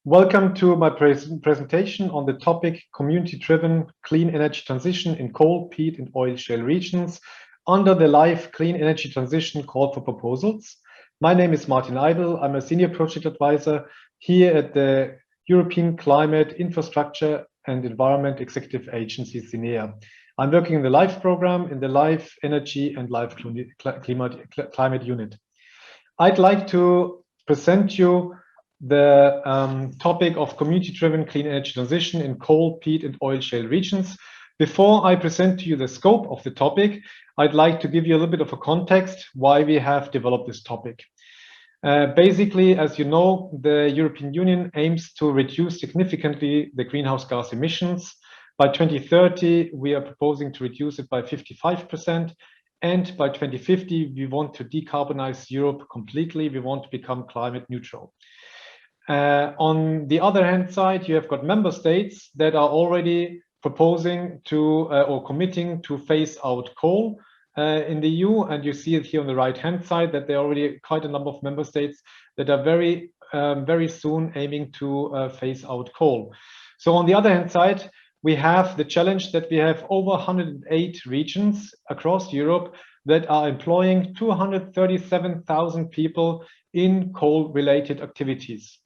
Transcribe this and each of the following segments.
Welcome to my presentation on the topic community-driven clean energy transition in coal, peat and oil shale regions under the live clean energy transition call for proposals. My name is Martin EIBL. I'm a senior project advisor here at the European Climate, Infrastructure and Environment Executive Agency, CINEA. I'm working in the LIFE program in the Live Energy and Live Climate Unit. I'd like to present you the topic of community-driven clean energy transition in coal, peat and oil shale regions. Before I present to you the scope of the topic, I'd like to give you a little bit of a context why we have developed this topic. Basically, as you know, the European Union aims to reduce significantly the greenhouse gas emissions. By 2030, we are proposing to reduce it by 55%. And by 2050, we want to decarbonize Europe completely. We want to become climate neutral. On the other hand side, you have got member states that are already proposing to or committing to phase out coal in the EU. And you see it here on the right hand side that there are already quite a number of member states that are very soon aiming to phase out coal. So on the other hand side, we have the challenge that we have over 108 regions across Europe that are employing 237,000 people in coal-related activities.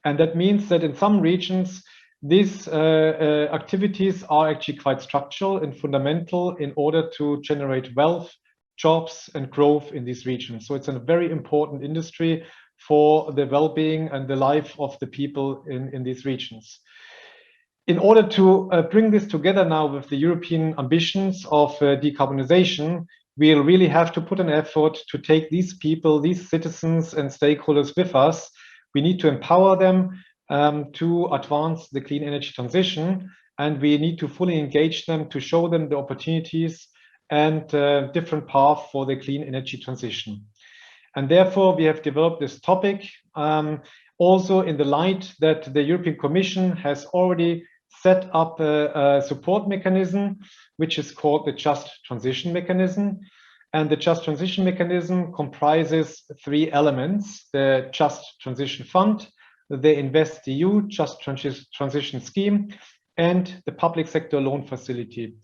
And that means that in some regions, these activities are actually quite structural and fundamental in order to generate wealth, jobs, and growth in these regions. So it's a very important industry for the well-being and the life of the people in these regions. In order to bring this together now with the European ambitions of decarbonization, we'll really have to put an effort to take these people, these citizens and stakeholders with us. We need to empower them to advance the clean energy transition, and we need to fully engage them to show them the opportunities and different paths for the clean energy transition. And therefore, we have developed this topic also in the light that the European Commission has already set up a support mechanism, which is called the Just Transition Mechanism. And the Just Transition Mechanism comprises three elements: the Just Transition Fund, the InvestEU Just Transition Scheme, and the Public Sector Loan Facility.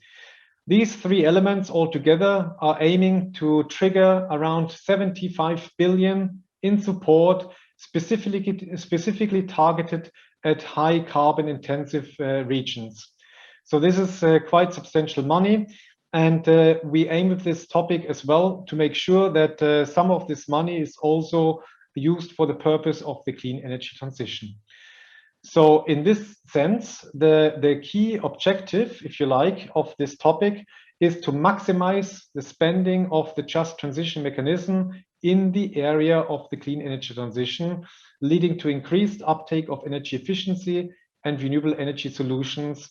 These three elements altogether are aiming to trigger around 75 billion in support, specifically targeted at high carbon intensive regions. So this is quite substantial money. And we aim with this topic as well to make sure that some of this money is also used for the purpose of the clean energy transition. So in this sense, the key objective, if you like, of this topic is to maximize the spending of the Just Transition Mechanism in the area of the clean energy transition, leading to increased uptake of energy efficiency and renewable energy solutions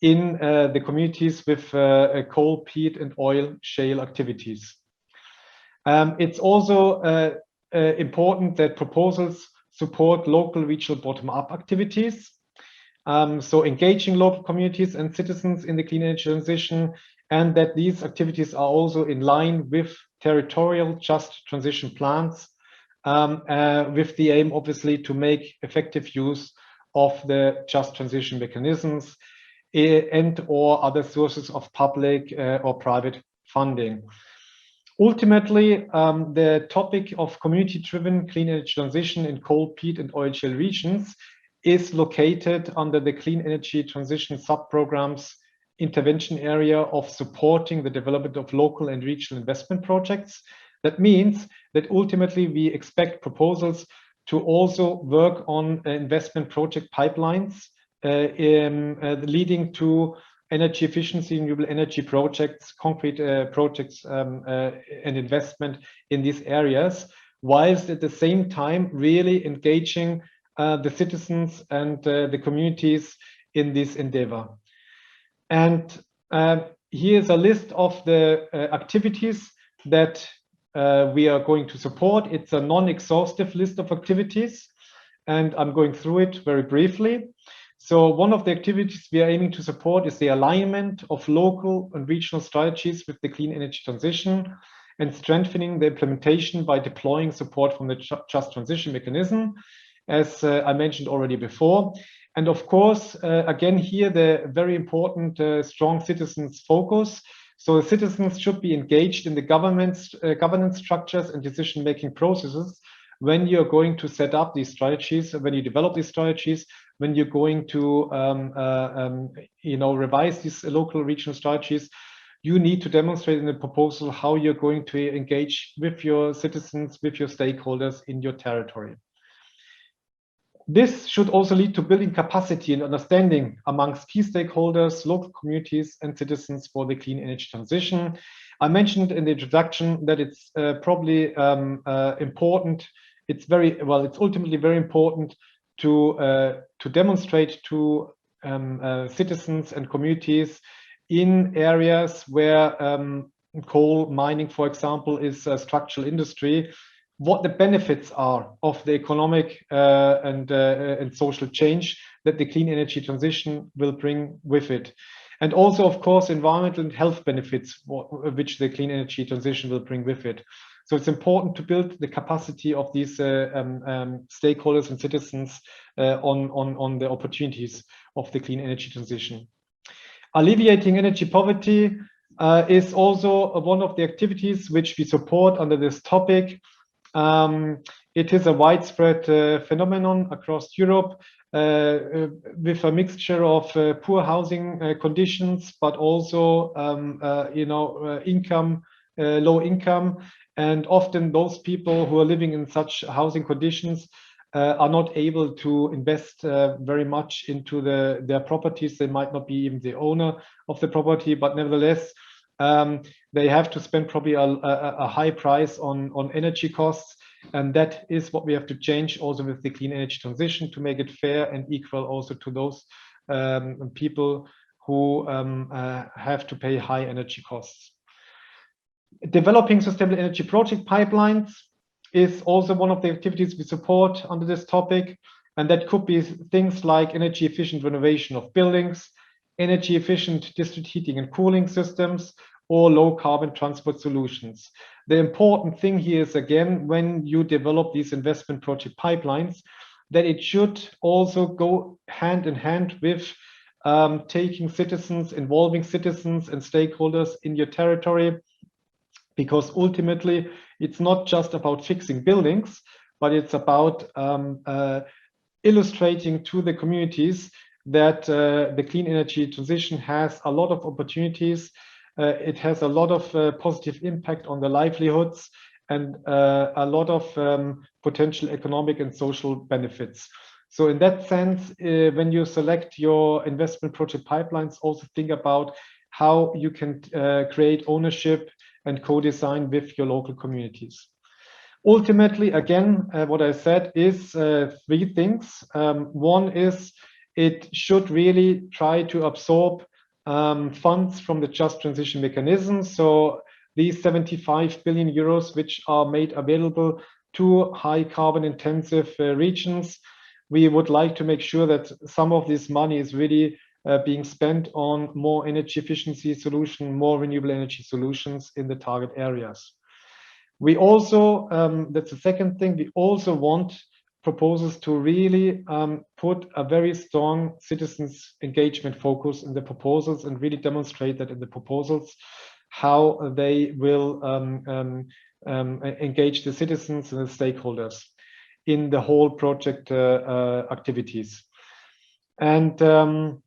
in the communities with coal, peat and oil shale activities. It's also important that proposals support local, regional, bottom-up activities. So engaging local communities and citizens in the clean energy transition, and that these activities are also in line with territorial just transition plans, with the aim, obviously, to make effective use of the just transition mechanisms and or other sources of public or private funding. Ultimately, the topic of community-driven clean energy transition in coal, peat and oil shale regions is located under the clean energy transition sub-program's intervention area of supporting the development of local and regional investment projects. That means that ultimately we expect proposals to also work on investment project pipelines leading to energy efficiency, renewable energy projects, concrete projects and investment in these areas, whilst at the same time really engaging the citizens and the communities in this endeavor. And here's a list of the activities that we are going to support. It's a non-exhaustive list of activities, and I'm going through it very briefly. So one of the activities we are aiming to support is the alignment of local and regional strategies with the clean energy transition and strengthening the implementation by deploying support from the Just Transition Mechanism. as I mentioned already before. And of course, again here, the very important strong citizens focus. So citizens should be engaged in the governance structures and decision-making processes when you're going to set up these strategies, when you develop these strategies, when you're going to revise these local regional strategies. You need to demonstrate in the proposal how you're going to engage with your citizens, with your stakeholders in your territory. This should also lead to building capacity and understanding amongst key stakeholders, local communities, and citizens for the clean energy transition. I mentioned in the introduction that it's probably important. It's ultimately very important to demonstrate to citizens and communities in areas where coal mining, for example, is a structural industry, what the benefits are of the economic and social change that the clean energy transition will bring with it. And also, of course, environmental and health benefits, which the clean energy transition will bring with it. So it's important to build the capacity of these stakeholders and citizens on the opportunities of the clean energy transition. Alleviating energy poverty is also one of the activities which we support under this topic. It is a widespread phenomenon across Europe with a mixture of poor housing conditions, but also low income, and often those people who are living in such housing conditions are not able to invest very much into their properties. They might not be even the owner of the property, but nevertheless, they have to spend probably a high price on energy costs. And that is what we have to change also with the clean energy transition, to make it fair and equal also to those people who have to pay high energy costs. Developing sustainable energy project pipelines is also one of the activities we support under this topic. And that could be things like energy efficient renovation of buildings, energy efficient district heating and cooling systems, or low carbon transport solutions. The important thing here is, again, when you develop these investment project pipelines, that it should also go hand in hand with involving citizens and stakeholders in your territory, because ultimately it's not just about fixing buildings, but it's about illustrating to the communities that the clean energy transition has a lot of opportunities. It has a lot of positive impact on the livelihoods and a lot of potential economic and social benefits. So in that sense, when you select your investment project pipelines, also think about how you can create ownership and co-design with your local communities. Ultimately, again, what I said is three things. One is it should really try to absorb funds from the Just Transition Mechanism. So these 75 billion euros, which are made available to high carbon intensive regions, we would like to make sure that some of this money is really being spent on more energy efficiency solution, more renewable energy solutions in the target areas. We also, that's the second thing, we also want proposals to really put a very strong citizens engagement focus in the proposals and really demonstrate that in the proposals how they will engage the citizens and the stakeholders in the whole project activities. And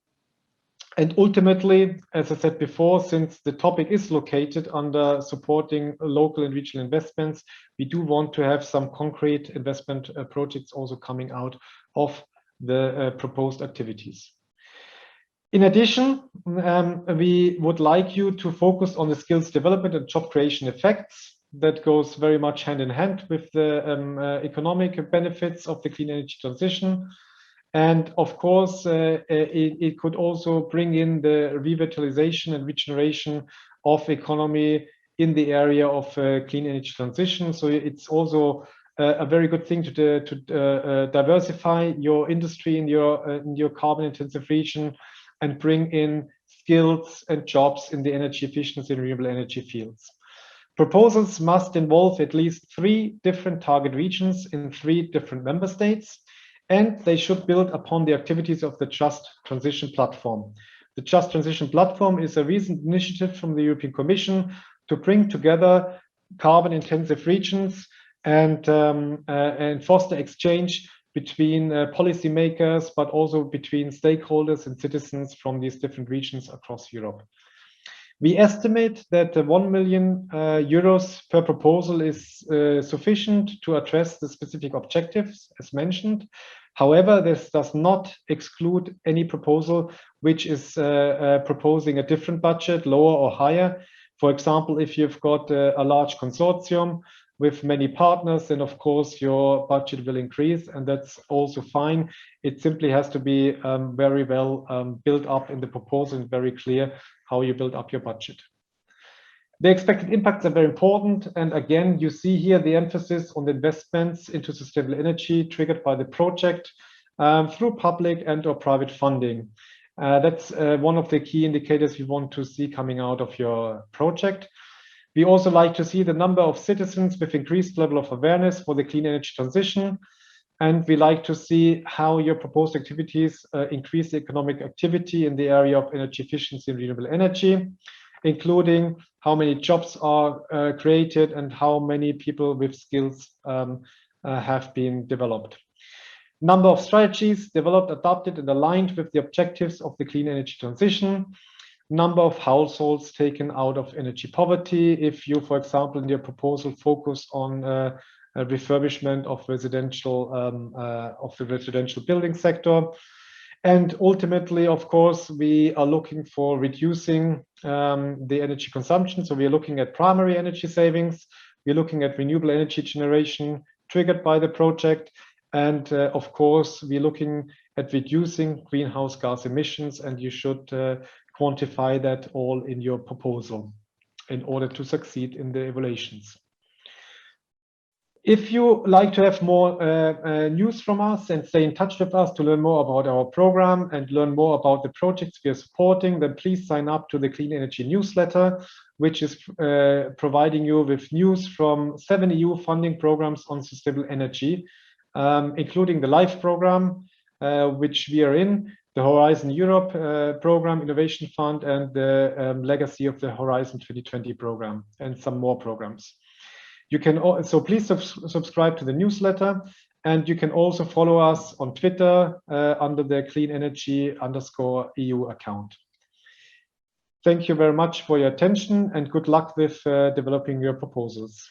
ultimately, as I said before, since the topic is located under supporting local and regional investments, we do want to have some concrete investment projects also coming out of the proposed activities. In addition, we would like you to focus on the skills development and job creation effects. That goes very much hand in hand with the economic benefits of the clean energy transition. And of course, it could also bring in the revitalization and regeneration of economy in the area of clean energy transition. So it's also a very good thing to diversify your industry in your carbon intensive region and bring in skills and jobs in the energy efficiency and renewable energy fields. Proposals must involve at least 3 different target regions in 3 different member states. and they should build upon the activities of the Just Transition Platform. The Just Transition Platform is a recent initiative from the European Commission to bring together carbon-intensive regions and foster exchange between policymakers, but also between stakeholders and citizens from these different regions across Europe. We estimate that 1 million euros per proposal is sufficient to address the specific objectives as mentioned. However, this does not exclude any proposal which is proposing a different budget, lower or higher. For example, if you've got a large consortium with many partners, then of course your budget will increase, and that's also fine. It simply has to be very well built up in the proposal and very clear how you build up your budget. The expected impacts are very important, and again, you see here the emphasis on the investments into sustainable energy triggered by the project through public and or private funding. That's one of the key indicators you want to see coming out of your project. We also like to see the number of citizens with increased level of awareness for the clean energy transition. And we like to see how your proposed activities increase the economic activity in the area of energy efficiency and renewable energy, including how many jobs are created and how many people with skills have been developed. Number of strategies developed, adopted, and aligned with the objectives of the clean energy transition. Number of households taken out of energy poverty. If you, for example, in your proposal focus on a refurbishment of residential the residential building sector. And ultimately, of course, we are looking for reducing the energy consumption. So we are looking at primary energy savings. We're looking at renewable energy generation triggered by the project. And of course, we're looking at reducing greenhouse gas emissions, and you should quantify that all in your proposal in order to succeed in the evaluations. If you like to have more news from us and stay in touch with us to learn more about our program and learn more about the projects we are supporting, then please sign up to the Clean Energy newsletter, which is providing you with news from 7 EU funding programs on sustainable energy, including the LIFE program, which we are in, the Horizon Europe program, Innovation Fund, and the legacy of the Horizon 2020 program, and some more programs. You can also please subscribe to the newsletter, and you can also follow us on Twitter under the Clean Energy _EU account. Thank you very much for your attention, and good luck with developing your proposals.